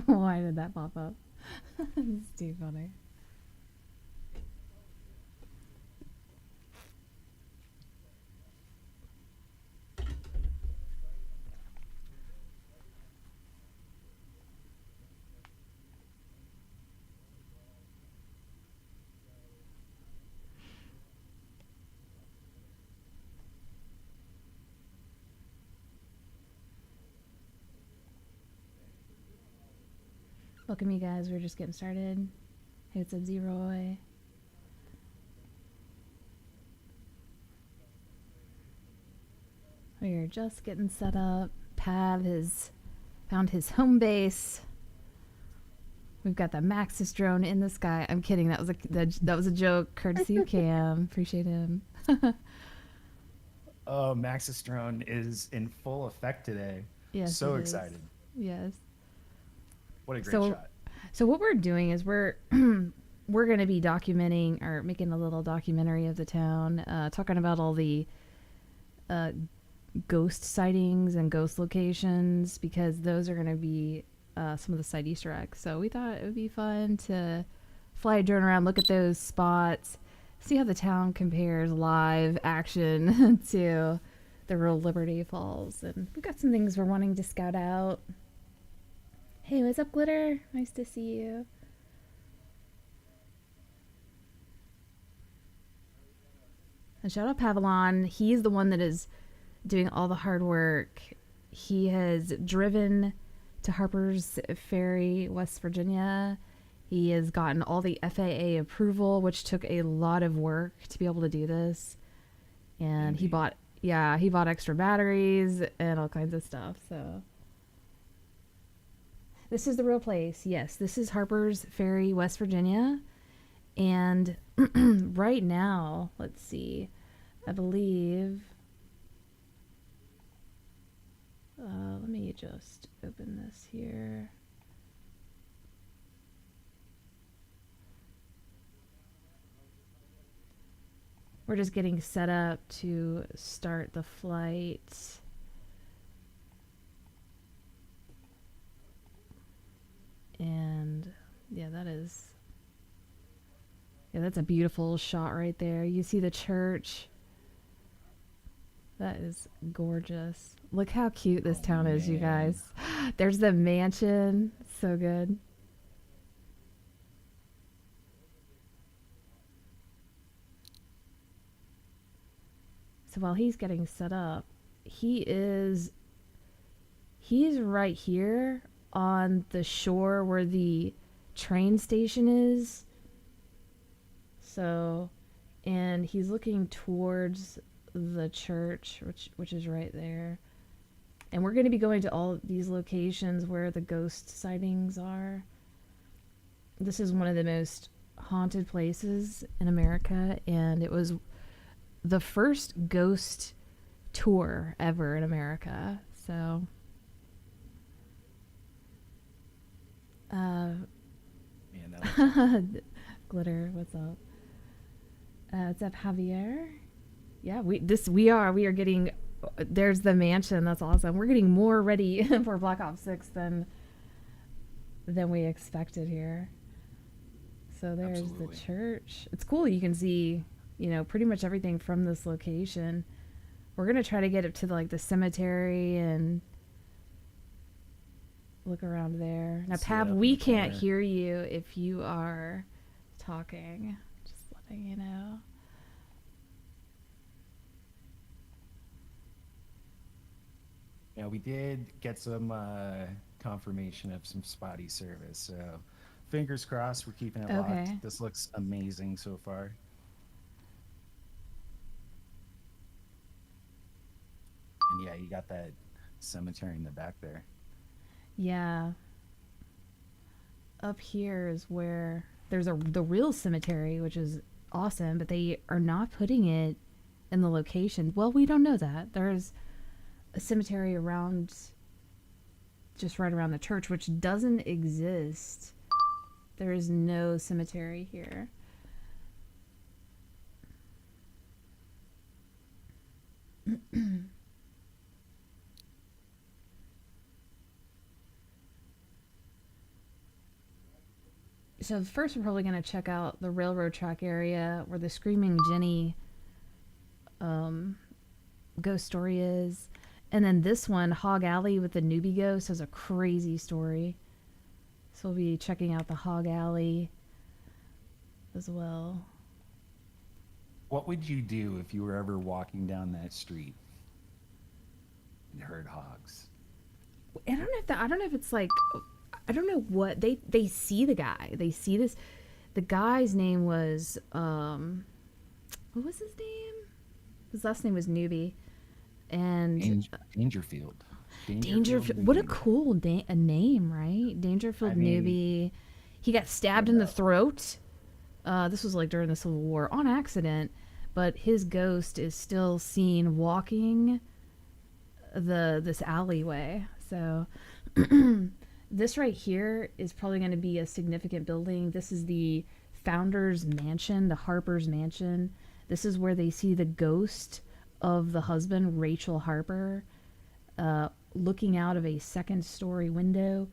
Why did that pop up? It's too funny. Welcome, you guys. We're just getting started. Hey, what's up, Z-Roy? We are just getting set up. Pav has found his home base. We've got the Maxis drone in the sky. I'm kidding. That was a joke, courtesy of Cam. Appreciate him. Oh, Maxis drone is in full effect today. Yes, So it is. excited. Yes. What a great So, shot. so what we're doing is we're we're going to be documenting or making a little documentary of the town, talking about all the uh, ghost sightings and ghost locations because those are going to be some of the site Easter eggs. So we thought it would be fun to fly a drone around, look at those spots, see how the town compares live action to the real Liberty Falls. And we've got some things we're wanting to scout out. Hey, what's up, Glitter? Nice to see you. And shout out Pavalon. He's the one that is doing all the hard work. He has driven to Harpers Ferry, West Virginia. He has gotten all the FAA approval, which took a lot of work to be able to do this. And Indeed. he bought extra batteries and all kinds of stuff. So this is the real place. Yes, this is Harpers Ferry, West Virginia. And right now, let's see, I believe. Let me just open this here. We're just getting set up to start the flight. And yeah, that's a beautiful shot right there. You see the church. That is gorgeous. Look how cute this town is, you guys. There's the mansion. So good. So while he's getting set up, he's right here on the shore where the train station is. So, and he's looking towards the church, which is right there. And we're going to be going to all these locations where the ghost sightings are. This is one of the most haunted places in America, and it was the first ghost tour ever in America. So, Man, that Glitter, what's up? What's up, Javier? Yeah, we are getting. There's the mansion. That's awesome. We're getting more ready for Black Ops 6 than we expected here. So there's absolutely. the church. It's cool. You can see, pretty much everything from this location. We're gonna try to get up to the cemetery and look around there. Now, See Pav, that up in we the can't corner. hear you if you are talking. Just letting you know. Yeah, we did get some confirmation of some spotty service. So fingers crossed, we're keeping it locked. Okay. This looks amazing so far. And yeah, you got that cemetery in the back there. Yeah. Up here is where there's the real cemetery, which is awesome, but they are not putting it in the location. Well, we don't know that. There's a cemetery just right around the church, which doesn't exist. There is no cemetery here. So first, we're probably going to check out the railroad track area where the Screaming Jenny um, ghost story is. And then this one, Hog Alley with the newbie ghost, has a crazy story. So we'll be checking out the Hog Alley as well. What would you do if you were ever walking down that street and heard hogs? I don't know if it's like, I don't know what they see the guy. They see this. The guy's name was what was his name? His last name was Newbie, and Dangerfield. Dangerfield. What a cool a name, right? Dangerfield Newbie. He got stabbed in the throat. This was like during the Civil War on accident, but his ghost is still seen walking this alleyway. So this right here is probably going to be a significant building. This is the founder's mansion, the Harpers mansion. This is where they see the ghost of the husband, Rachel Harper, looking out of a second-story window.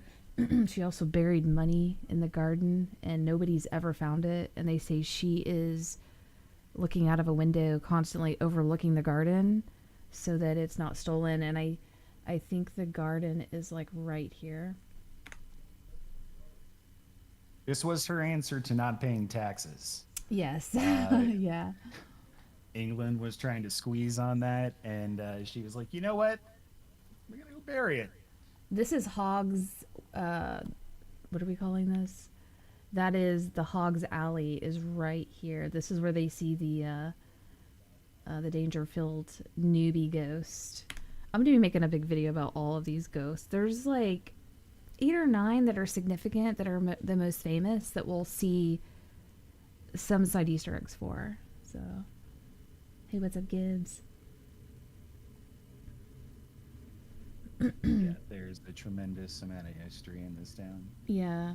She also buried money in the garden, and nobody's ever found it. And they say she is looking out of a window, constantly overlooking the garden so that it's not stolen. And I think the garden is like right here. This was her answer to not paying taxes. Yes. Yeah. England was trying to squeeze on that, and she was like, you know what? We're going to go bury it. This is Hogs. What are we calling this? That is the Hogs Alley is right here. This is where they see the Dangerfield newbie ghost. I'm going to be making a big video about all of these ghosts. There's like 8 or 9 that are significant, that are the most famous, that we'll see some side Easter eggs for. So, hey, what's up, Gibbs? Yeah, there's a tremendous amount of history in this town. Yeah.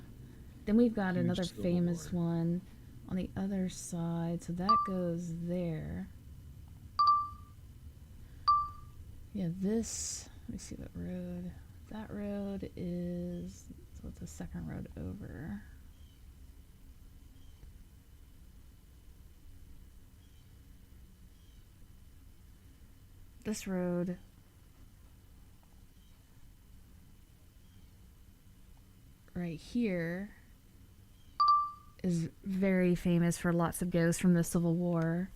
Then we've got Huge another Civil famous War. one on the other side. So that goes there. Yeah, this, let me see what road. That road is, so it's the second road over. This road right here is very famous for lots of ghosts from the Civil War.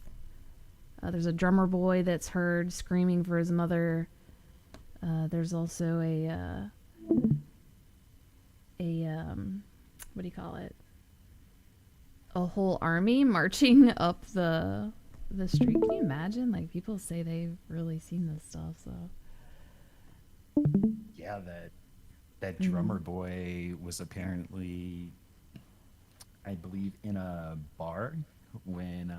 There's a drummer boy that's heard screaming for his mother. There's also a what do you call it? A whole army marching up the street. Can you imagine? Like, people say they've really seen this stuff. So Yeah, that drummer boy was apparently, I believe, in a bar when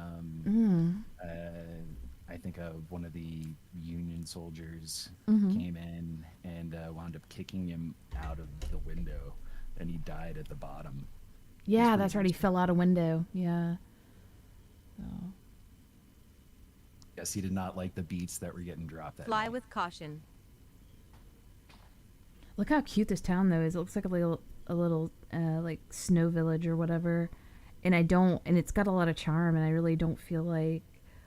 I think one of the Union soldiers came in and wound up kicking him out of the window, and he died at the bottom. yeah, that's right. He fell out a window. Yeah. So. Yes, he did not like the beats that were getting dropped that Fly night. with caution. Look how cute this town though is. It looks like a little like snow village or whatever. And it's got a lot of charm, and I really don't feel like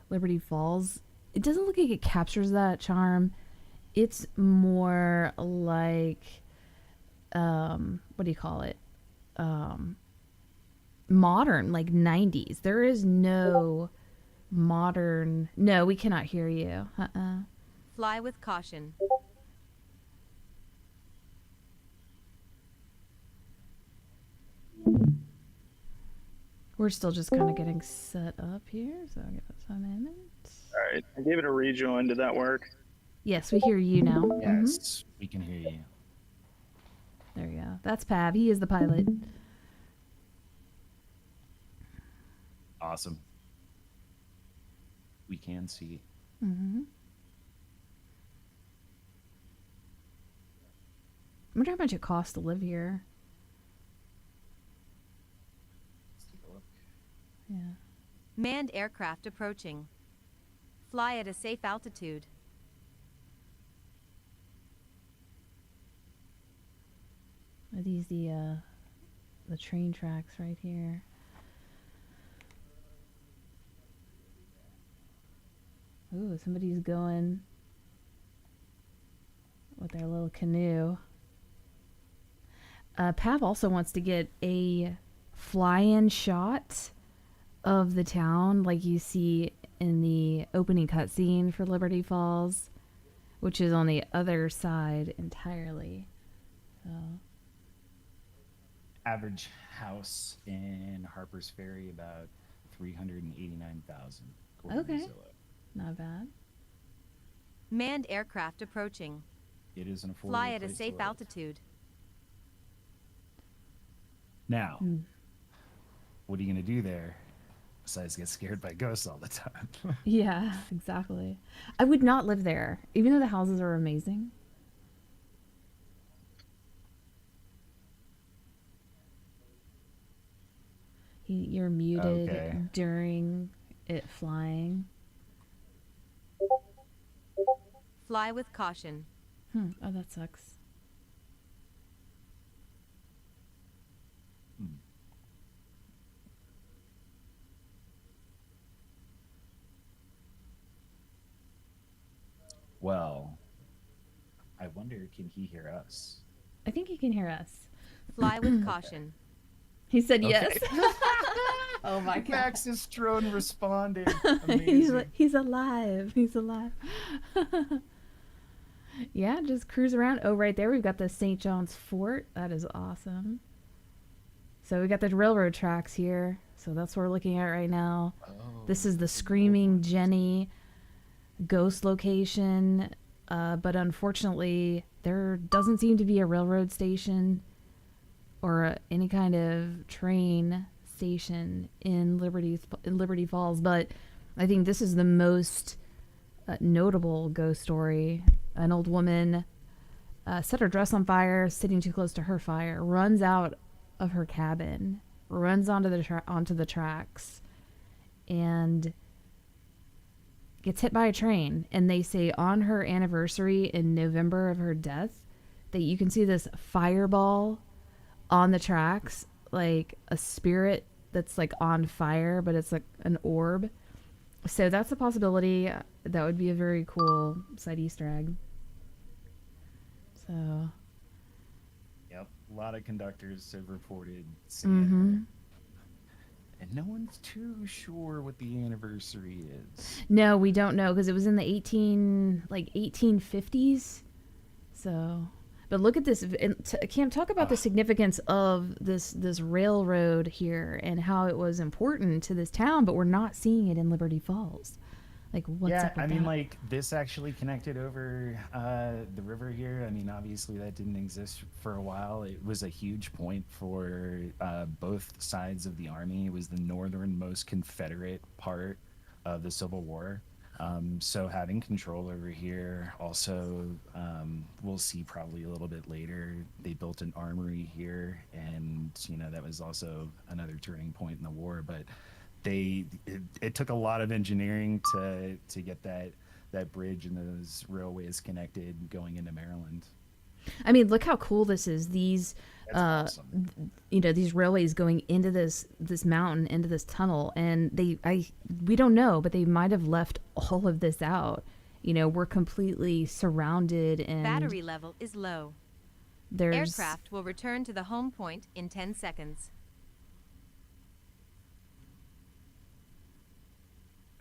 Liberty Falls, it doesn't look like it captures that charm. It's more like what do you call it? Modern, like 90s. There is no modern. No, we cannot hear you. Fly with caution. We're still just kind of getting set up here, so I'll give it 5 minutes. All right, I gave it a rejoin. Did that work? Yes, we hear you now. Yes, we can hear you. There you go. That's Pav. He is the pilot. Awesome. We can see. I wonder how much it costs to live here. Let's take a look. Yeah. Manned aircraft approaching. Fly at a safe altitude. Are these the the train tracks right here. Ooh, somebody's going with their little canoe. Pav also wants to get a fly-in shot of the town like you see in the opening cutscene for Liberty Falls, which is on the other side entirely. So. Average house in Harpers Ferry about 389,000. Okay. Not bad. Manned aircraft approaching. It is an affordable Fly at a place to safe live. altitude. Now, what are you going to do there besides get scared by ghosts all the time? Yeah, exactly. I would not live there, even though the houses are amazing. You're muted Okay. during it flying. Fly with caution. Oh, that sucks. Well, I wonder, can he hear us? I think he can hear us. Fly with caution. He said Okay. yes. Oh my god. Max's drone responded. he's, Amazing. he's alive. He's alive. Yeah, just cruise around. Oh, right there we've got the St. John's Fort. That is awesome. So we got the railroad tracks here. So that's what we're looking at right now. Oh, This is the Screaming Jenny ghost location. But unfortunately, there doesn't seem to be a railroad station or any kind of train station in Liberty Falls. But I think this is the most notable ghost story. An old woman set her dress on fire, sitting too close to her fire, runs out of her cabin, runs onto the tracks, and gets hit by a train. And they say on her anniversary in November of her death that you can see this fireball on the tracks, like a spirit that's like on fire, but it's like an orb. So that's a possibility. That would be a very cool side Easter egg. So. Yep, a lot of conductors have reported seeing it. And no one's too sure what the anniversary is. No, we don't know because it was in the 1850s. So, but look at this. Cam, talk about the significance of this railroad here and how it was important to this town, but we're not seeing it in Liberty Falls. Like, what's up with I mean, that? like, this actually connected over the river here. I mean, obviously that didn't exist for a while. It was a huge point for both sides of the army. It was the northernmost Confederate part of the Civil War. So having control over here, also, we'll see probably a little bit later, they built an armory here, and, you know, that was also another turning point in the war. But it took a lot of engineering to get that bridge and those railways connected going into Maryland. I mean, look how cool this is. These, That's awesome. you know, these railways going into this mountain, into this tunnel, and we don't know, but they might have left all of this out. You know, we're completely surrounded, and Battery level is low. there's Aircraft will return to the home point in 10 seconds.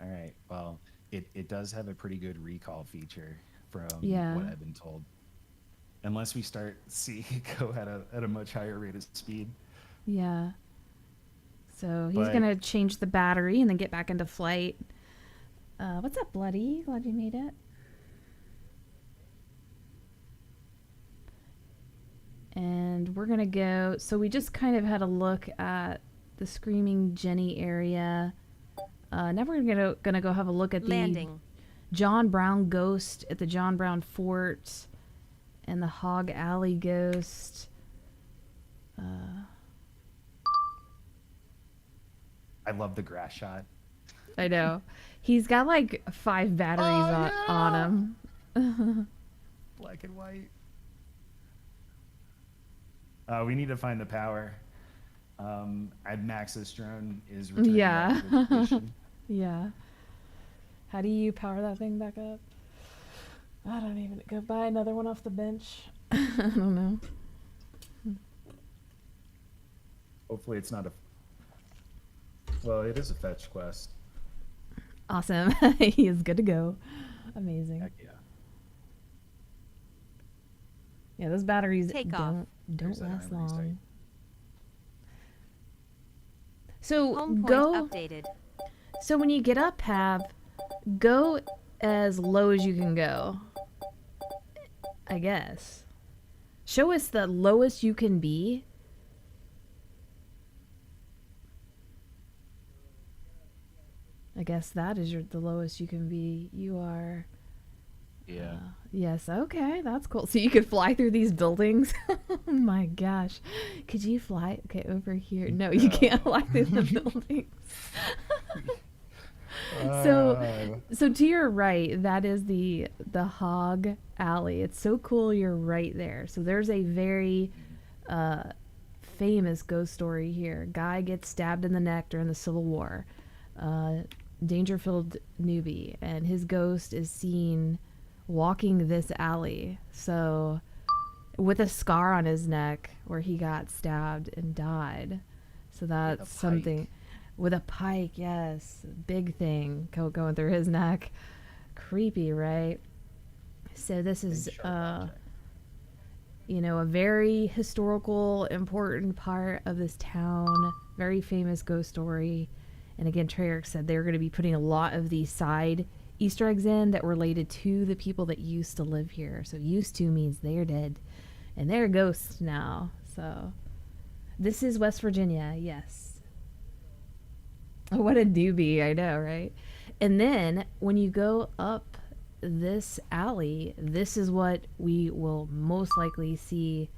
All right. Well, it does have a pretty good recall feature from Yeah. what I've been told. Unless we start go at a much higher rate of speed. Yeah. So he's But- gonna change the battery and then get back into flight. What's up, Bloody? Glad you made it. And we're gonna go. So we just kind of had a look at the Screaming Jenny area. Now we're gonna go have a look at the Landing. John Brown ghost at the John Brown Fort and the Hog Alley ghost. I love the grass shot. I know. He's got like 5 batteries on him. Black and white. We need to find the power. Max's drone is returning Yeah. back to the station. Yeah. How do you power that thing back up? I don't even go buy another one off the bench. I don't know. Hopefully it's not a... Well, it is a fetch quest. Awesome. He is good to go. Amazing. Heck yeah. Yeah, those batteries Take don't off. don't There's that last armory site. long. So Home point go. updated. So when you get up, Pav, go as low as you can go. I guess. Show us the lowest you can be. I guess that is the lowest you can be. You are. Yeah. Yes. Okay, that's cool. So you could fly through these buildings. Oh my gosh, could you fly? Okay, over here. No, you can't fly through the buildings. So to your right, that is the Hog Alley. It's so cool. You're right there. So there's a very famous ghost story here. Guy gets stabbed in the neck during the Civil War. Dangerfield newbie, and his ghost is seen walking this alley. So with a scar on his neck where he got stabbed and died. So that's something. With a pike, yes. Big thing going through his neck. Creepy, right? So this is, you know, a very historical, important part of this town. Very famous ghost story. And again, Treyarch said they were going to be putting a lot of these side Easter eggs in that related to the people that used to live here. So used to means they're dead. And they're ghosts now. So this is West Virginia, yes. What a doobie, I know, right? And then when you go up this alley, this is what we will most likely see.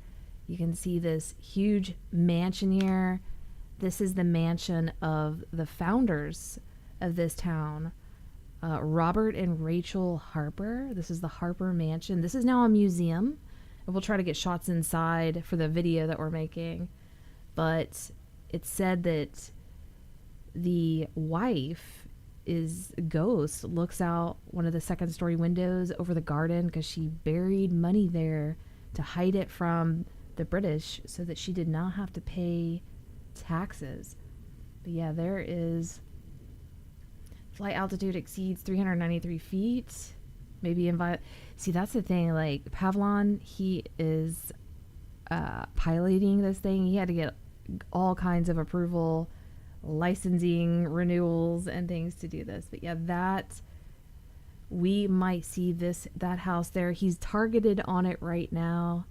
You can see this huge mansion here. This is the mansion of the founders of this town, Robert and Rachel Harper. This is the Harper Mansion. This is now a museum. And we'll try to get shots inside for the video that we're making. But it's said that the wife is ghost looks out one of the second story windows over the garden because she buried money there to hide it from the British so that she did not have to pay taxes. But yeah, there is flight altitude exceeds 393 feet. Maybe see, that's the thing, like Pavlon, he is piloting this thing. He had to get all kinds of approval, licensing renewals and things to do this. But yeah, that we might see that house there. He's targeted on it right now.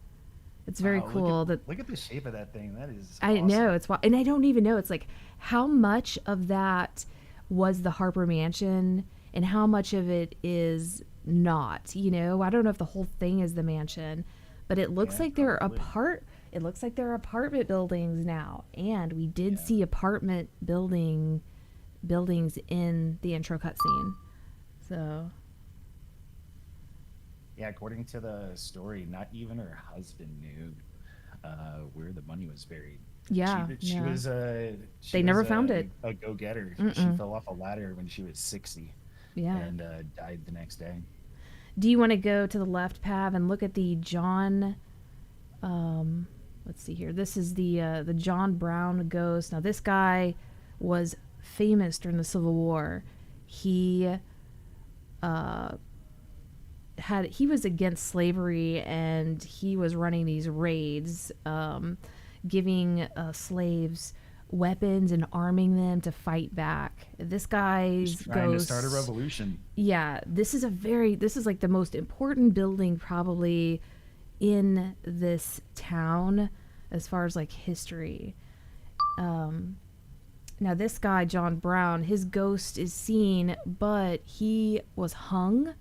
It's very cool. Look at the shape of that thing. That is I awesome. know it's, and I don't even know. It's like how much of that was the Harper Mansion and how much of it is not. You know, I don't know if the whole thing is the mansion, but it looks like they're apart. It looks like they're apartment buildings now, and we did see apartment buildings in the intro cutscene. So. Yeah, according to the story, not even her husband knew where the money was buried. Yeah, she was they never found it. A go-getter. Mm-mm. She fell off a ladder when she was 60. Yeah, and died the next day. Do you want to go to the left, Pav, and look at the John? Let's see here. This is the John Brown ghost. Now this guy was famous during the Civil War. He he was against slavery, and he was running these raids, giving slaves weapons and arming them to fight back. This guy's trying to start a revolution. Yeah, this is like the most important building probably in this town as far as like history. Now this guy, John Brown, his ghost is seen, but he was hung.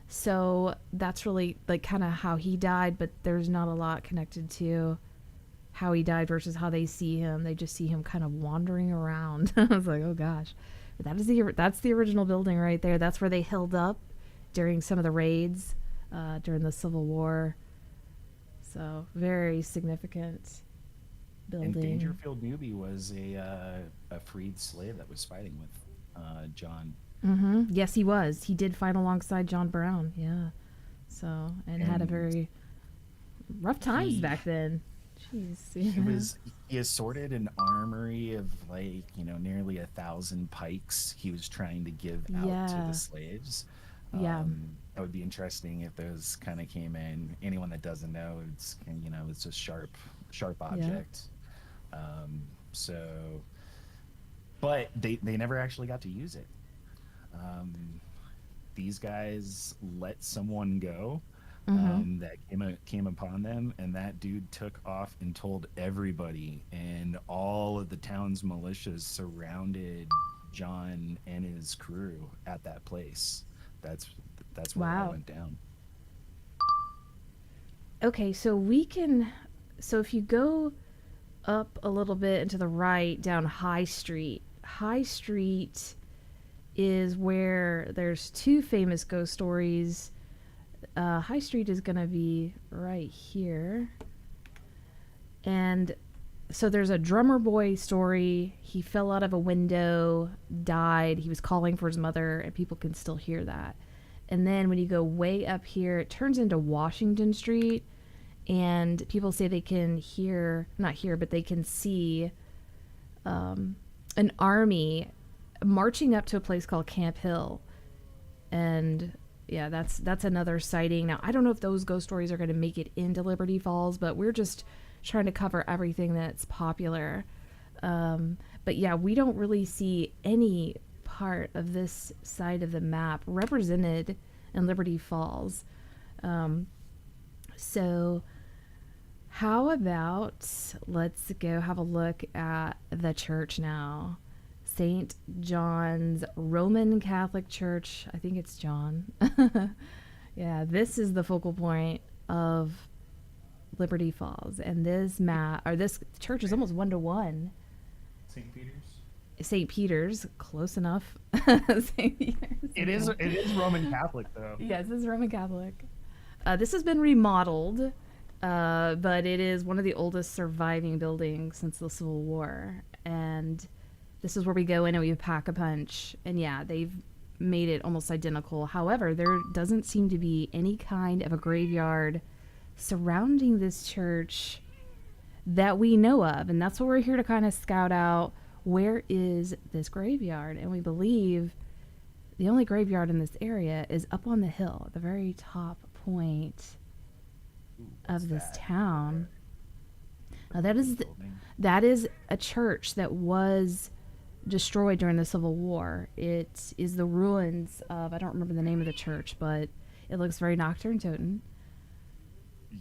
So that's really like kind of how he died, but there's not a lot connected to how he died versus how they see him. They just see him kind of wandering around. I was like, oh gosh. But that's the original building right there. That's where they held up during some of the raids during the Civil War. So very significant. And building. Dangerfield Newby was a freed slave that was fighting with John. Yes, he was. He did fight alongside John Brown. Yeah. So, and had a And very rough times he back then. Jeez. Yeah. he assorted an armory of like, nearly 1,000 pikes he was trying to give out to Yeah. the slaves. Yeah. That would be interesting if those kind of came in. Anyone that doesn't know, it's a sharp object. So, but they never actually got to use it. These guys let someone go that came upon them, and that dude took off and told everybody, and all of the town's militias surrounded John and his crew at that place. That's where it all Wow. went down. Okay, so if you go up a little bit and to the right down High Street. High Street is where there's two famous ghost stories. High Street is going to be right here. And so there's a drummer boy story. He fell out of a window, died. He was calling for his mother, and people can still hear that. And then when you go way up here, it turns into Washington Street. And people say they can but they can see an army marching up to a place called Camp Hill. And yeah, that's another sighting. Now, I don't know if those ghost stories are going to make it into Liberty Falls, but we're just trying to cover everything that's popular. But yeah, we don't really see any part of this side of the map represented in Liberty Falls. So how about let's go have a look at the church now. St. John's Roman Catholic Church. I think it's John. Yeah, this is the focal point of Liberty Falls. And this church is almost 1-to-1. St. Peter's? St. Peter's, close enough. St. Peter's. It is Roman Catholic, though. Yes, this is Roman Catholic. This has been remodeled, but it is one of the oldest surviving buildings since the Civil War. And this is where we go in and we pack a punch. And yeah, they've made it almost identical. However, there doesn't seem to be any kind of a graveyard surrounding this church that we know of. And that's what we're here to kind of scout out. Where is this graveyard? And we believe the only graveyard in this area is up on the hill, at the very top point of this town. That is a church that was destroyed during the Civil War. It is the ruins of, I don't remember the name of the church, but it looks very Nocturne Toten.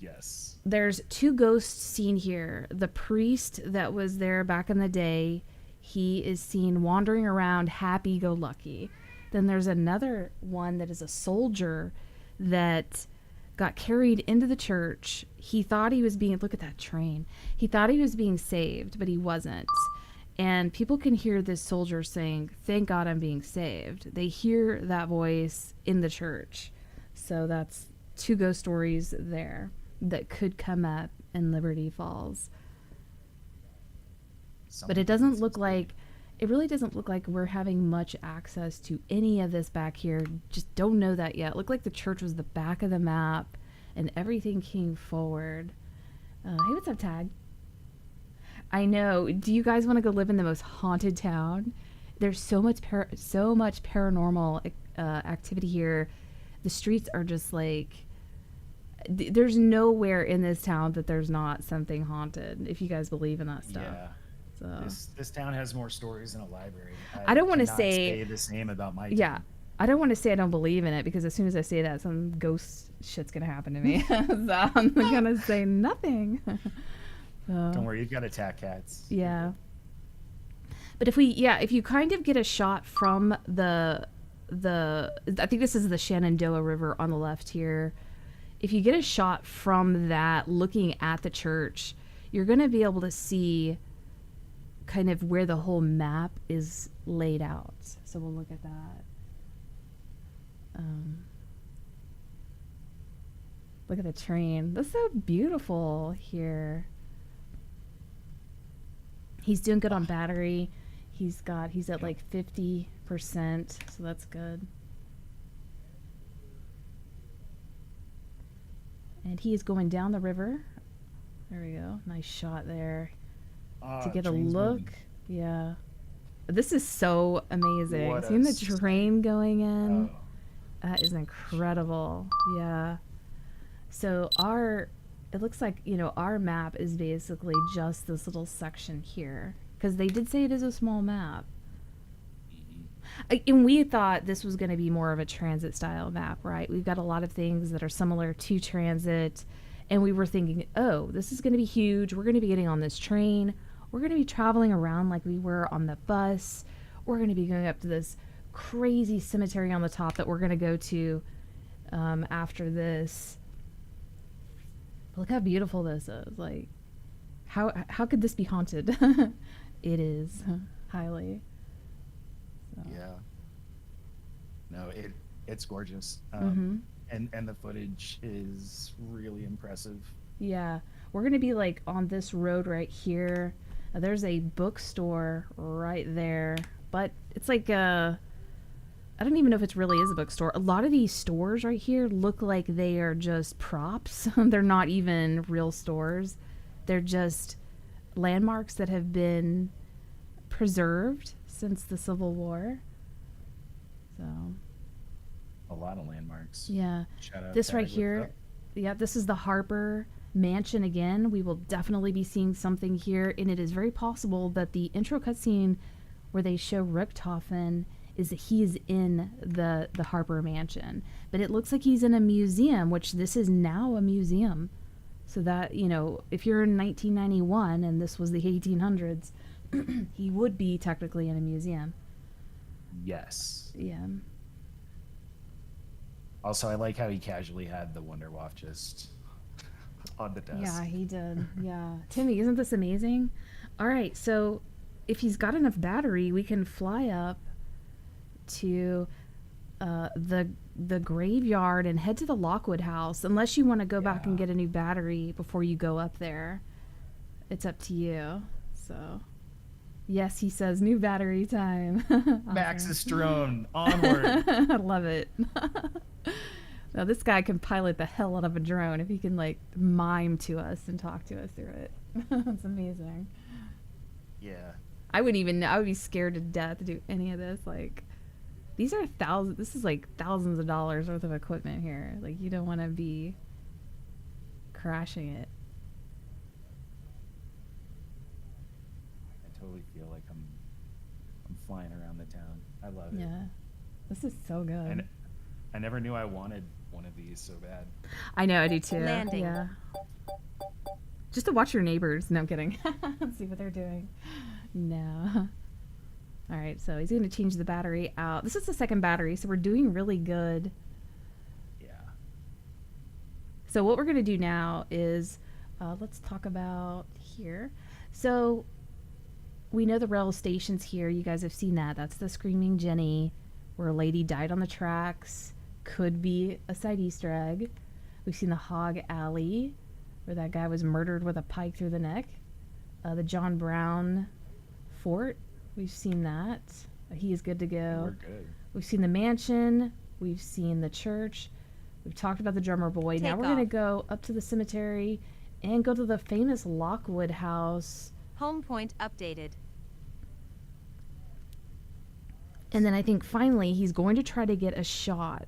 Yes. There's two ghosts seen here. The priest that was there back in the day, he is seen wandering around happy-go-lucky. Then there's another one that is a soldier that got carried into the church. He thought he was being, look at that train. He thought he was being saved, but he wasn't. And people can hear this soldier saying, "Thank God I'm being saved." They hear that voice in the church. So that's two ghost stories there that could come up in Liberty Falls. But it doesn't look like, it really doesn't look like we're having much access to any of this back here. Just don't know that yet. It looked like the church was the back of the map and everything came forward. Hey, what's up, Tag? I know. Do you guys want to go live in the most haunted town? There's so much paranormal activity here. The streets are just like, there's nowhere in this town that there's not something haunted, if you guys believe in that stuff. Yeah. So. This town has more stories than a library. I don't want to cannot say the same about my yeah. town. I don't want to say I don't believe in it, because as soon as I say that, some ghost shit's gonna happen to me. So I'm gonna say nothing. So, Don't worry, you've got attack cats. yeah. But if you kind of get a shot from the I think this is the Shenandoah River on the left here. If you get a shot from that looking at the church, you're going to be able to see kind of where the whole map is laid out. So we'll look at that. Look at the train. That's so beautiful here. He's doing good on battery. He's at like 50%, so that's good. And he is going down the river. There we go. Nice shot there to get a Train's look. moving. Yeah. This is so amazing. What Seeing a the train going in. Oh, That is incredible. Yeah. So it looks like, our map is basically just this little section here. Because they did say it is a small map. And we thought this was going to be more of a transit style map, right? We've got a lot of things that are similar to transit. And we were thinking, oh, this is going to be huge. We're going to be getting on this train. We're going to be traveling around like we were on the bus. We're going to be going up to this crazy cemetery on the top that we're going to go to after this. But look how beautiful this is. Like, how could this be haunted? It is, highly. So. yeah. No, it's gorgeous. Mm-hmm. And the footage is really impressive. Yeah, we're going to be like on this road right here. There's a bookstore right there, but it's like I don't even know if it really is a bookstore. A lot of these stores right here look like they are just props. They're not even real stores. They're just landmarks that have been preserved since the Civil War. So, A lot of landmarks. yeah. Shout out This Tag right with here, yeah, this is the Harper Mansion again. We will definitely be seeing something here, and it is very possible that the intro cutscene where they show Richtofen is that he is in the Harper Mansion. But it looks like he's in a museum, which this is now a museum. So that, if you're in 1991 and this was the 1800s, he would be technically in a museum. Yes. Yeah. Also, I like how he casually had the Wonderwaff just on the desk. Yeah, he did. Yeah. Timmy, isn't this amazing? All right, so if he's got enough battery, we can fly up to the graveyard and head to the Lockwood house. Unless you want to go back and get a new battery before you go up there. It's up to you. So, yes, he says new battery time. Max's drone, onward. I love it. Now this guy can pilot the hell out of a drone if he can like mime to us and talk to us through it. That's amazing. Yeah. I would be scared to death to do any of this. Like, this is like thousands of dollars worth of equipment here. Like, you don't want to be crashing it. I totally feel like I'm flying around the town. I love it. Yeah. This is so good. And I never knew I wanted one of these so bad. I know, I do too. Landing. Yeah. Just to watch your neighbors. No, I'm kidding. See what they're doing. No. All right, so he's going to change the battery out. This is the second battery, so we're doing really good. Yeah. So what we're going to do now is, let's talk about here. So we know the rail station's here. You guys have seen that. That's the Screaming Jenny, where a lady died on the tracks. Could be a side Easter egg. We've seen the Hog Alley, where that guy was murdered with a pike through the neck. The John Brown Fort. We've seen that. He is good to go. We're good. We've seen the mansion. We've seen the church. We've talked about the drummer boy. Now we're going to go up to the cemetery and go to the famous Lockwood house. Home point updated. And then I think finally he's going to try to get a shot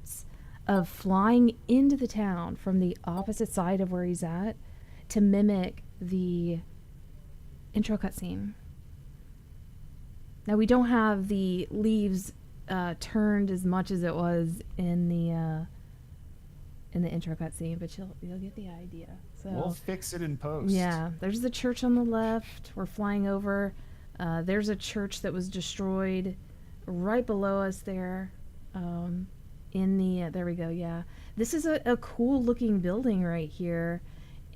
of flying into the town from the opposite side of where he's at to mimic the intro cutscene. Now we don't have the leaves turned as much as it was in the intro cutscene, but you'll get the idea. So We'll fix it in post. yeah, there's the church on the left. We're flying over. There's a church that was destroyed right below us there. There we go. Yeah, this is a cool looking building right here,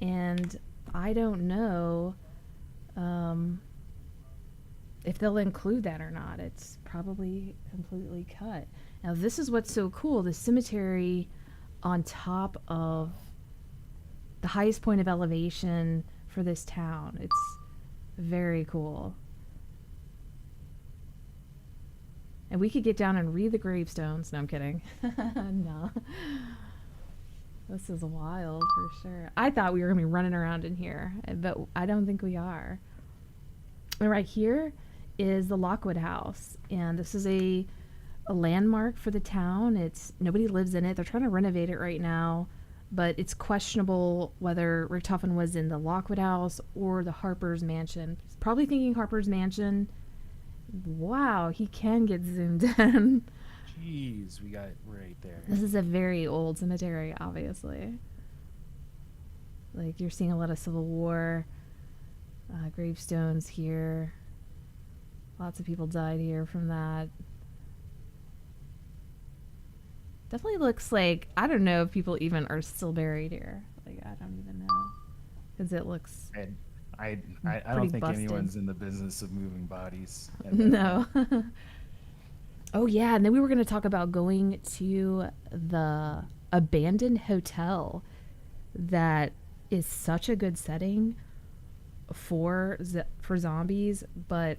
and I don't know if they'll include that or not. It's probably completely cut. Now this is what's so cool. The cemetery on top of the highest point of elevation for this town. It's very cool. And we could get down and read the gravestones. No, I'm kidding. No. This is wild for sure. I thought we were going to be running around in here, but I don't think we are. And right here is the Lockwood House. And this is a landmark for the town. It's nobody lives in it. They're trying to renovate it right now, but it's questionable whether Richtofen was in the Lockwood House or the Harpers Mansion. He's probably thinking Harpers Mansion. Wow, he can get zoomed in. Jeez, we got right there. This is a very old cemetery, obviously. Like, you're seeing a lot of Civil War gravestones here. Lots of people died here from that. Definitely looks like, I don't know if people even are still buried here. Like, I don't even know. Because it looks... I pretty don't think busted. anyone's in the business of moving bodies. No. Oh, yeah. And then we were going to talk about going to the abandoned hotel that is such a good setting for zombies, but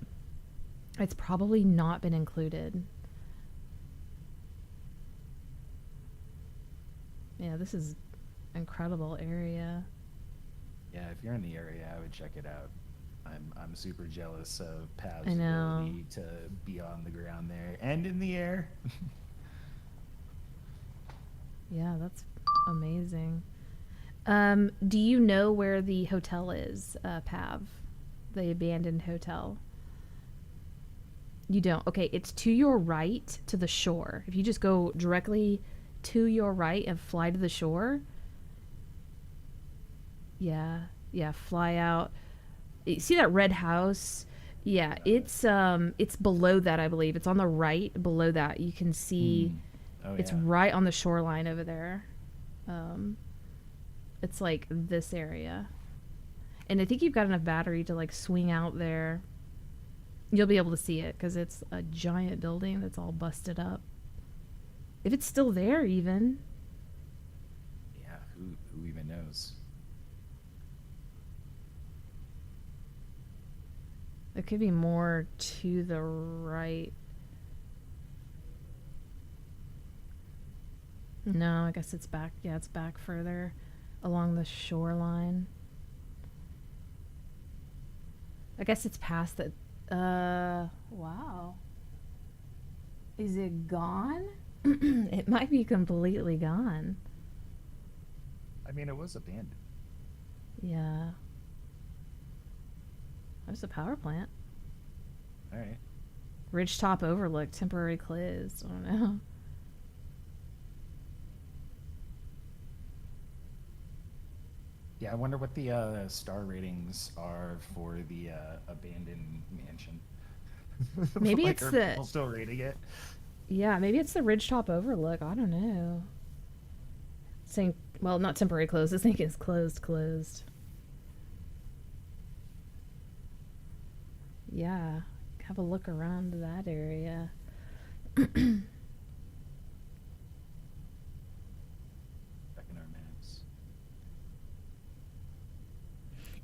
it's probably not been included. Yeah, this is incredible area. Yeah, if you're in the area, I would check it out. I'm super jealous of Pav's I know. ability to be on the ground there and in the air. Yeah, that's amazing. Do you know where the hotel is, Pav? The abandoned hotel? You don't? Okay, it's to your right to the shore. If you just go directly to your right and fly to the shore. Yeah, fly out. You see that red house? Yeah, it's below that, I believe. It's on the right below that. You can see it's right on the shoreline over there. It's like this area. And I think you've got enough battery to like swing out there. You'll be able to see it because it's a giant building that's all busted up. If it's still there even. Yeah, who even knows? It could be more to the right. No, I guess it's back. Yeah, it's back further along the shoreline. I guess it's past the... wow. Is it gone? It might be completely gone. I mean, it was abandoned. Yeah. There's a power plant. All right. Ridgetop Overlook, temporary closed. I don't know. Yeah, I wonder what the star ratings are for the abandoned mansion. Maybe Like, it's are the... people still rating it? Yeah, maybe it's the Ridgetop Overlook. I don't know. Saying, well, not temporary closed. This thing is closed. Yeah, have a look around that area. Checking our maps.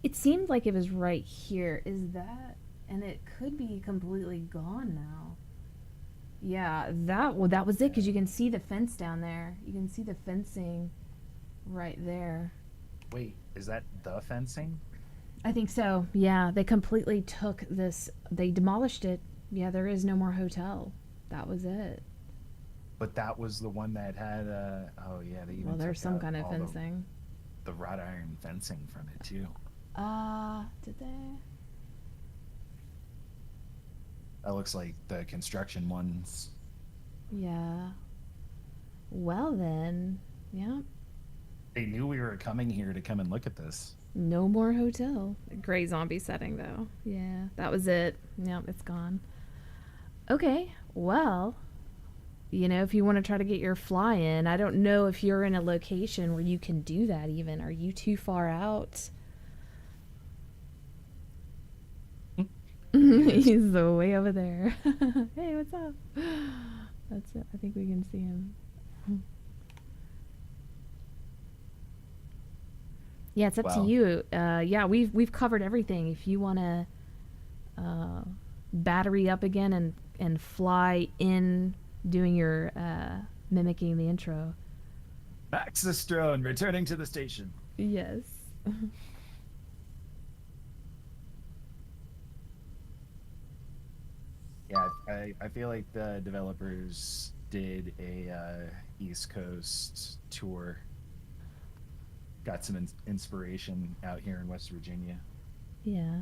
It seemed like it was right here. Is that... And it could be completely gone now. Yeah, that was it, because you can see the fence down there. You can see the fencing right there. Wait, is that the fencing? I think so. Yeah, they completely took this. They demolished it. Yeah, there is no more hotel. That was it. But that was the one that had oh yeah, they even Well, there's took some out kind of all fencing. the wrought iron fencing from it too. Did they? That looks like the construction ones. Yeah. Well then, yeah. They knew we were coming here to come and look at this. No more hotel. Great zombie setting though. Yeah, that was it. Yep, it's gone. Okay, well, you know, if you want to try to get your fly in, I don't know if you're in a location where you can do that even. Are you too far out? He's way over there. Hey, what's up? That's it. I think we can see him. Yeah, it's up to you. Yeah, we've covered everything. If you want to battery up again and and fly in, doing your mimicking the intro. Maxis drone returning to the station. Yes. Yeah, I feel like the developers did a East Coast tour. Got some inspiration out here in West Virginia. Yeah.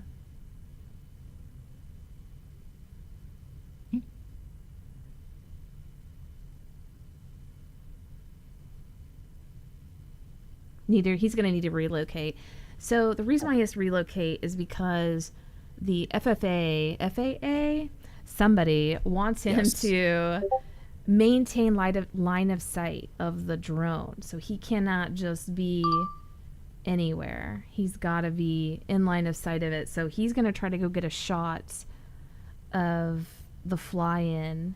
He's going to need to relocate. So the reason why he has to relocate is because the FAA, somebody wants him Yes. to maintain line of sight of the drone. So he cannot just be anywhere. He's got to be in line of sight of it. So he's going to try to go get a shot of the fly-in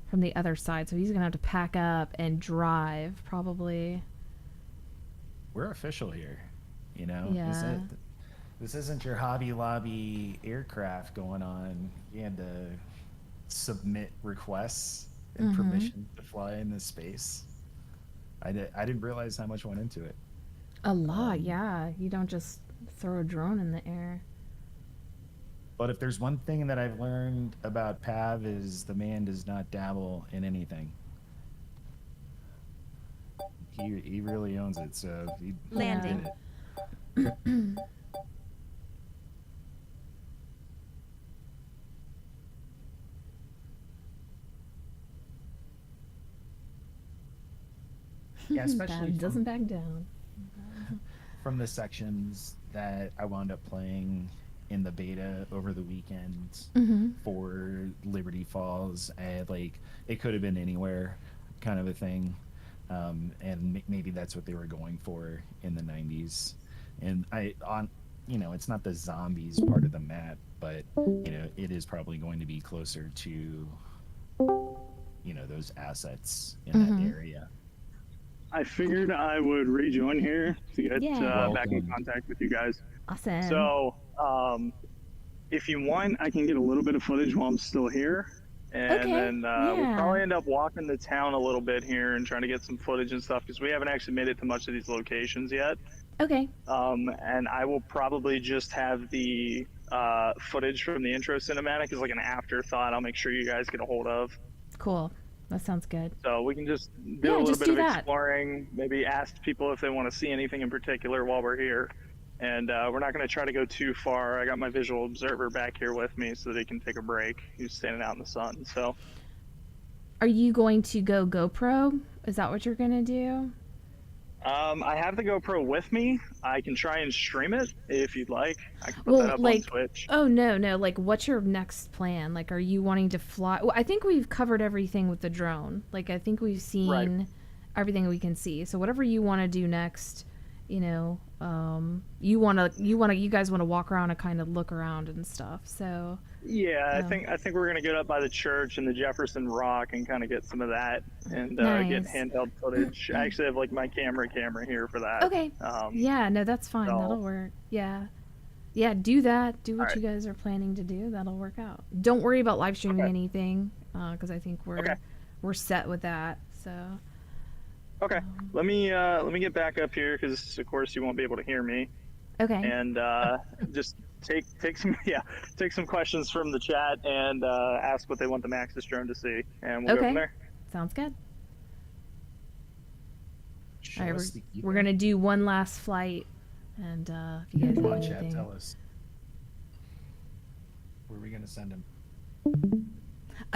from the other side. So he's going to have to pack up and drive, probably. We're official here, you know. Yeah. This isn't your Hobby Lobby aircraft going on. You had to submit requests and permission to fly into space. I didn't realize how much went into it. A lot, yeah. You don't just throw a drone in the air. But if there's one thing that I've learned about Pav is the man does not dabble in anything. He really owns it, so he Landing. did it. Yeah, especially That doesn't back down. from the sections that I wound up playing in the beta over the weekend for Liberty Falls. It could have been anywhere, kind of a thing. And maybe that's what they were going for in the 90s. And it's not the zombies part of the map, but it is probably going to be closer to those assets in that area. I figured I would rejoin here to get Yeah. back in Welcome. contact with you guys. Awesome. So, if you want, I can get a little bit of footage while I'm still here. And Okay, then we'll yeah. probably end up walking the town a little bit here and trying to get some footage and stuff because we haven't actually made it to much of these locations yet. Okay. And I will probably just have the footage from the intro cinematic as like an afterthought. I'll make sure you guys get a hold of. Cool. That sounds good. So we can just do Yeah, a little just bit do of that. exploring, maybe ask people if they want to see anything in particular while we're here. And we're not going to try to go too far. I got my visual observer back here with me so that he can take a break. He's standing out in the sun. So Are you going to go GoPro? Is that what you're going to do? I have the GoPro with me. I can try and stream it if you'd like. I can put Well, that up like- on Twitch. Oh, no. Like, what's your next plan? Like, are you wanting to fly? Well, I think we've covered everything with the drone. Like, I think we've seen everything we can see. So whatever you want to do next, you guys want to walk around and kind of look around and stuff. So Yeah, Yeah. I think we're gonna get up by the church and the Jefferson Rock and kind of get some of that and get Nice. handheld footage. I actually have like my camera here for that. okay. Yeah, no, that's fine. so- That'll work. Yeah, do that. Do what Alright. you guys are planning to do. That'll work out. Don't worry about live streaming Okay. anything, because I think Okay. we're set with that. So Okay, let me get back up here because of course you won't be able to hear me okay. and just take some questions from the chat and ask what they want the Maxis drone to see and we'll go Okay. from there. Sounds good. Show All right, us the we're gonna do one last flight, and if you guys Come have on, Chad, anything. tell us. Where are we gonna send him?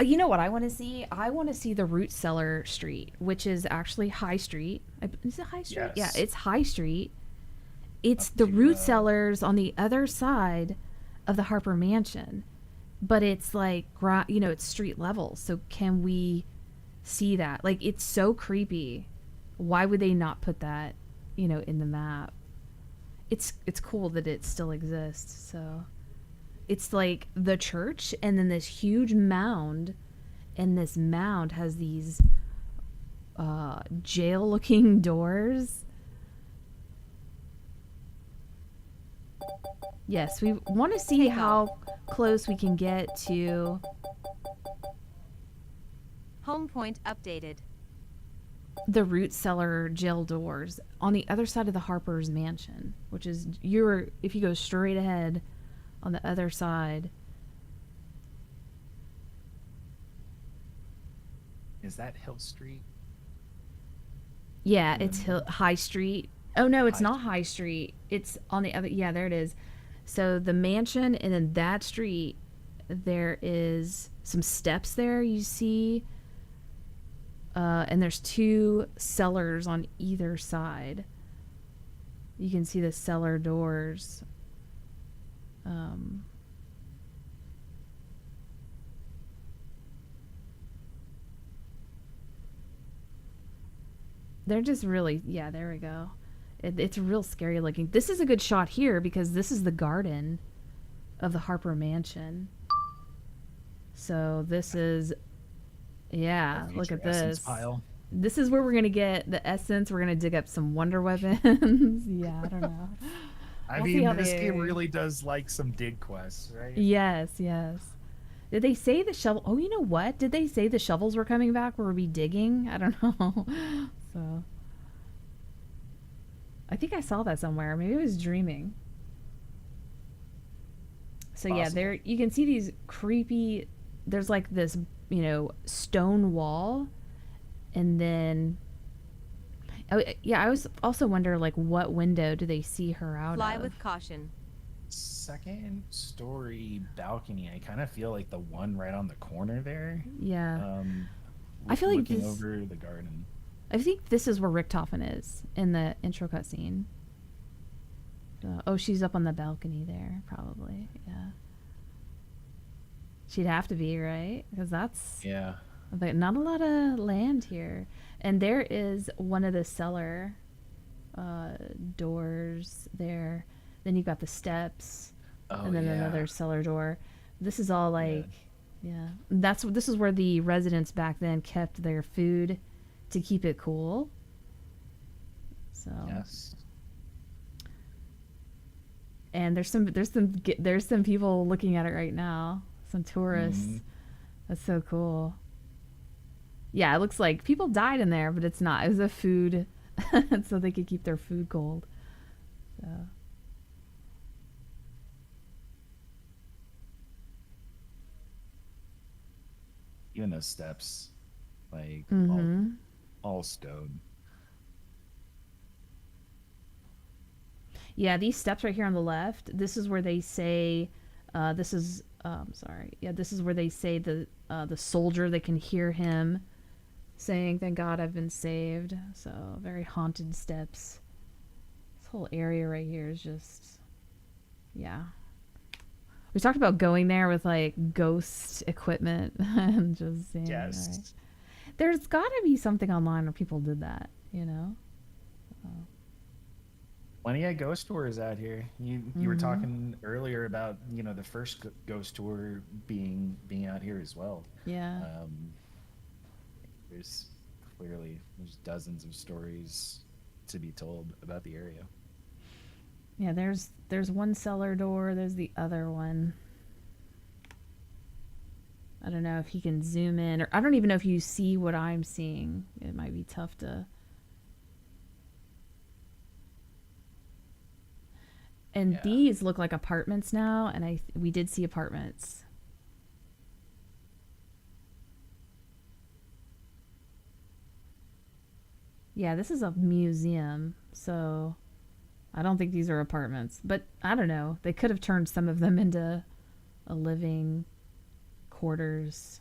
You know what I want to see? I want to see the Root Cellar Street, which is actually High Street. Is it High Street? Yes. Yeah, it's High Street. It's Up the to, Root Cellars on the other side of the Harper Mansion, but it's like it's street level. So can we see that? Like, it's so creepy. Why would they not put that, in the map? It's cool that it still exists. So it's like the church and then this huge mound, and this mound has these jail looking doors. Yes, we want to see Take how close we can get to. Home point updated. The root cellar jail doors on the other side of the Harpers mansion, which is if you go straight ahead on the other side. Is that Hill Street? Yeah, it's Mm. High Street. Oh no, it's High not High Street. It's on the other. Yeah, there it is. So the mansion, and then that street, there is some steps there you see. And there's 2 cellars on either side. You can see the cellar doors. They're just really, yeah, there we go. It's real scary looking. This is a good shot here because this is the garden of the Harper Mansion. So this is, yeah, Future look at essence this. pile. This is where we're going to get the essence. We're going to dig up some wonder weapons. Yeah, I don't know. I We'll see mean, how this they- game really does like some dig quests, right? Yes, yes. Did they say the shovel? Oh, you know what? Did they say the shovels were coming back? Were we digging? I don't know. So, I think I saw that somewhere. Maybe I was dreaming. So yeah, Possible. there you can see these creepy. There's like this, stone wall, and then. Oh yeah, I was also wonder like what window do they see her out Fly of? with caution. Second story balcony. I kind of feel like the one right on the corner there. Yeah. I feel like looking this- over the garden. I think this is where Richtofen is in the intro cutscene. Oh, she's up on the balcony there, probably. Yeah. She'd have to be, right? Because that's Yeah. but not a lot of land here. And there is one of the cellar doors there. Then you've got the steps, Oh, and then yeah. another cellar door. This is all like, yeah. This is where the residents back then kept their food to keep it cool. So Yes. and there's some people looking at it right now. Some tourists. Mhm. That's so cool. Yeah, it looks like people died in there, but it's not. It was a food, so they could keep their food cold. So. Even those steps, like Mhm. all stone. Yeah, these steps right here on the left. This is where they say, this is sorry. Yeah, this is where they say the soldier. They can hear him saying, "Thank God I've been saved." So very haunted steps. This whole area right here is just, yeah. We talked about going there with like ghost equipment and just seeing. Yes. Right. There's got to be something online where people did that, you know. Plenty of ghost tours out here. You were talking earlier about the first ghost tour being out here as well. Yeah. There's dozens of stories to be told about the area. Yeah, there's one cellar door, there's the other one. I don't know if he can zoom in, or I don't even know if you see what I'm seeing. It might be tough to. And Yeah. these look like apartments now, and we did see apartments. Yeah, this is a museum, so I don't think these are apartments. But I don't know. They could have turned some of them into a living quarters.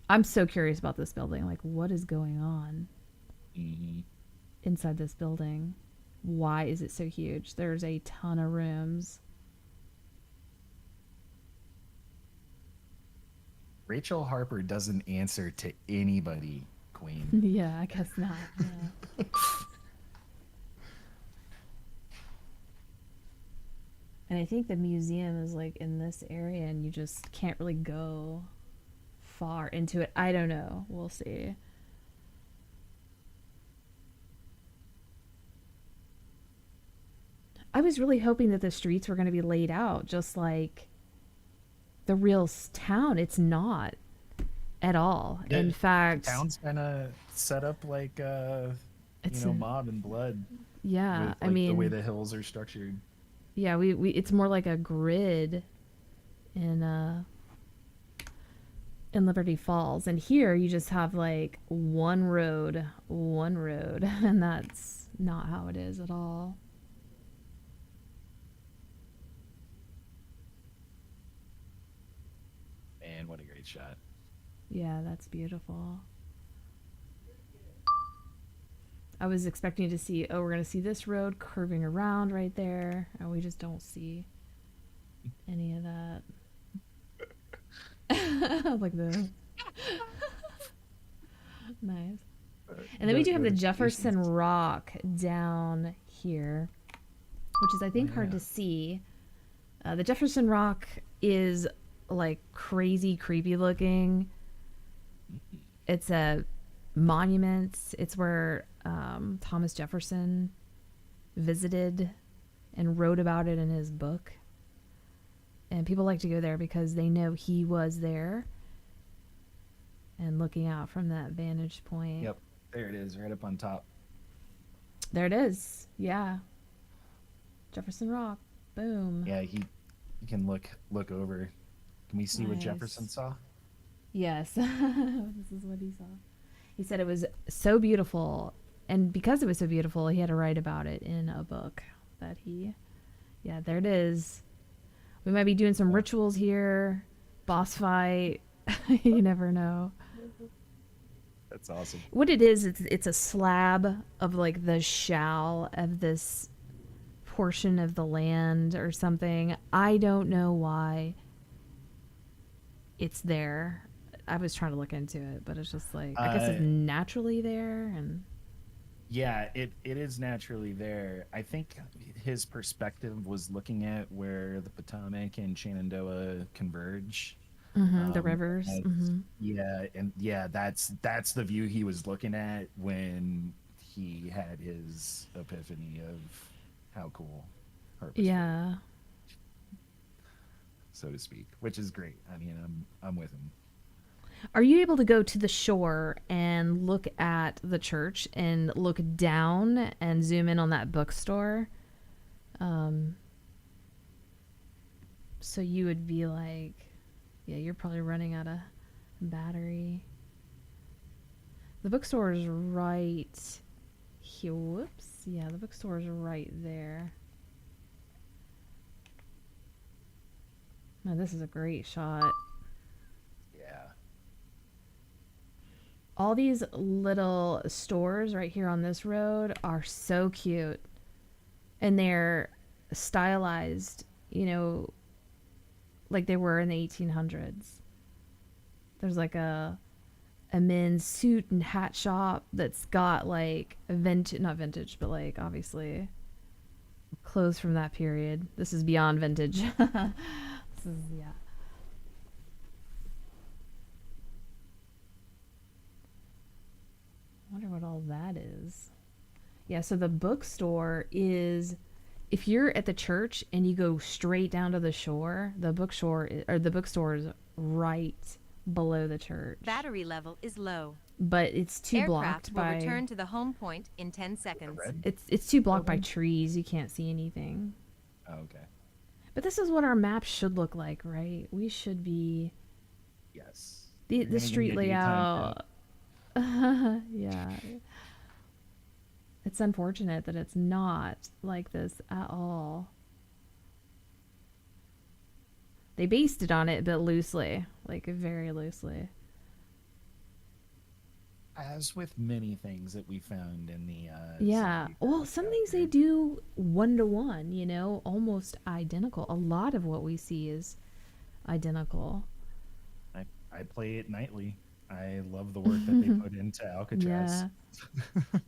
I'm so curious about this building. Like, what is going on inside this building? Why is it so huge? There's a ton of rooms. Rachel Harper doesn't answer to anybody, Queen. Yeah, I guess not. Yeah. And I think the museum is like in this area, and you just can't really go far into it. I don't know. We'll see. I was really hoping that the streets were going to be laid out just like the real town. It's not at all. Yeah, In fact, town's kind of set up like it's Mob and Blood, yeah. with I like the mean, way the hills are structured. yeah. We it's more like a grid in Liberty Falls, and here you just have like one road, and that's not how it is at all. Man, what a great shot. Yeah, that's beautiful. I was expecting to see, oh, we're going to see this road curving around right there, and we just don't see any of that. Like the nice. And then we do have the Jefferson Rock down here, which is, I think, hard to see. The Jefferson Rock is like crazy creepy looking. It's a monument. It's where Thomas Jefferson visited and wrote about it in his book. And people like to go there because they know he was there and looking out from that vantage point. Yep, there it is, right up on top. There it is. Yeah. Jefferson Rock. Boom. Yeah, you can look over. Can we see what Nice. Jefferson saw? Yes. This is what he saw. He said it was so beautiful, and because it was so beautiful, he had to write about it in a book that he... Yeah, there it is. We might be doing some rituals here. Boss fight. You never know. That's awesome. What it is, it's a slab of like the shell of this portion of the land or something. I don't know why it's there. I was trying to look into it, but it's just like, I guess it's naturally there. And yeah, it is naturally there. I think his perspective was looking at where the Potomac and Shenandoah converge. the rivers. Yeah, and yeah, that's the view he was looking at when he had his epiphany of how cool Harpers Yeah. were, so to speak, which is great. I mean, I'm with him. Are you able to go to the shore and look at the church and look down and zoom in on that bookstore? So you would be like, yeah, you're probably running out of battery. The bookstore is right here. Whoops. Yeah, the bookstore is right there. Man, this is a great shot. Yeah. All these little stores right here on this road are so cute. And they're stylized, you know, like they were in the 1800s. There's like a men's suit and hat shop that's got like not vintage, but like obviously clothes from that period. This is beyond vintage. This is, yeah. I wonder what all that is. Yeah, so the bookstore is, if you're at the church and you go straight down to the shore, the bookstore is right below the church. Battery level is low. But it's too blocked Aircraft will by return to the home point in 10 seconds. it's too blocked by trees. You can't see anything. Oh, okay. But this is what our map should look like, right? We should be Yes. the street layout. Yeah. It's unfortunate that it's not like this at all. They based it on it, but loosely, like very loosely. As with many things that we found in the Yeah. city Well, some things they do 1-to-1, you know, almost identical. A lot of what we see is identical. I play it nightly. I love the work that they put into Alcatraz. Yeah.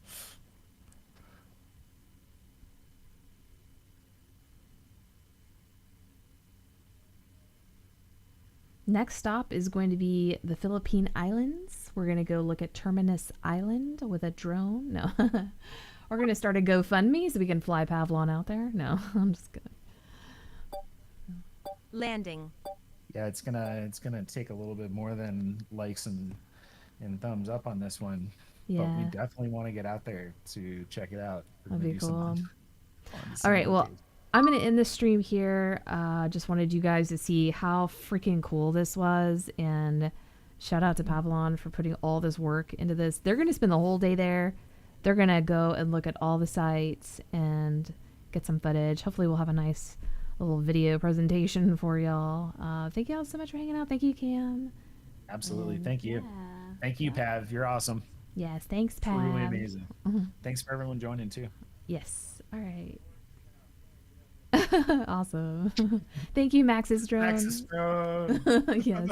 Next stop is going to be the Philippine Islands. We're going to go look at Terminus Island with a drone. No. We're gonna start a GoFundMe so we can fly Pavlon out there. No, I'm just kidding. Landing. Yeah, it's gonna take a little bit more than likes and thumbs up on this one. But we Yeah, definitely want to get out there to check it out. We're that'd gonna be do some cool. fun All right, well, locations. I'm gonna end the stream here. Just wanted you guys to see how freaking cool this was, and shout out to Pavlon for putting all this work into this. They're gonna spend the whole day there. They're gonna go and look at all the sites and get some footage. Hopefully, we'll have a nice little video presentation for y'all. Thank y'all so much for hanging out. Thank you, Cam. Absolutely. And Thank you. yeah. Thank you, Pav. You're awesome. Yes, thanks, Pav. Truly amazing. Thanks for everyone joining too. Yes. All right. Awesome. Thank you, Max's drone. Max's drone. Yes.